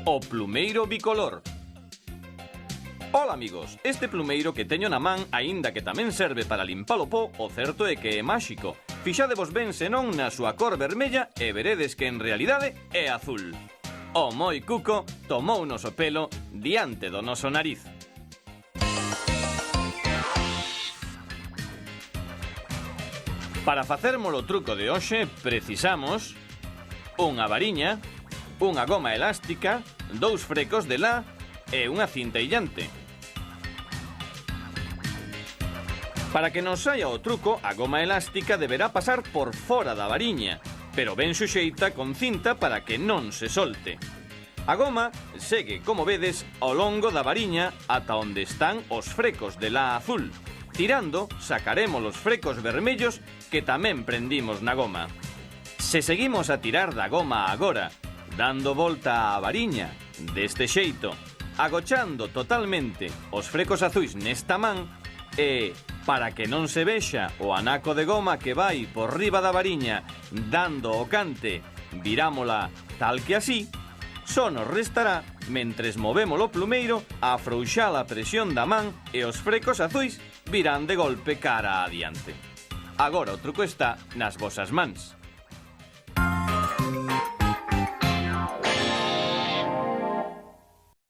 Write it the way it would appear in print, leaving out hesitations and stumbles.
O plumeiro bicolor. Ola amigos, este plumeiro que teño na man, aínda que tamén serve para limpar o pó, o certo é que é máxico. Fixadevos ben senón na súa cor vermella e veredes que en realidade é azul. O moi cuco tomounos o pelo diante do noso nariz. Para facermos o truco de hoxe precisamos unha variña, unha goma elástica, 2 frecos de la e unha cinta illante. Para que nos saia o truco, a goma elástica deberá pasar por fora da variña, pero ben suxeita con cinta para que non se solte. A goma segue, como vedes, ao longo da variña ata onde están os frecos de la azul. Tirando, sacaremos os frecos vermellos que tamén prendimos na goma. Se seguimos a tirar da goma agora, dando volta á variña, deste xeito, agochando totalmente os frecos azuis nesta man e, para que non se vexa o anaco de goma que vai por riba da variña dando o cante, virámola tal que así, só nos restará, mentres movemos o plumeiro, afrouxar a presión da man e os frecos azuis virán de golpe cara adiante. Agora o truco está nas vosas mans.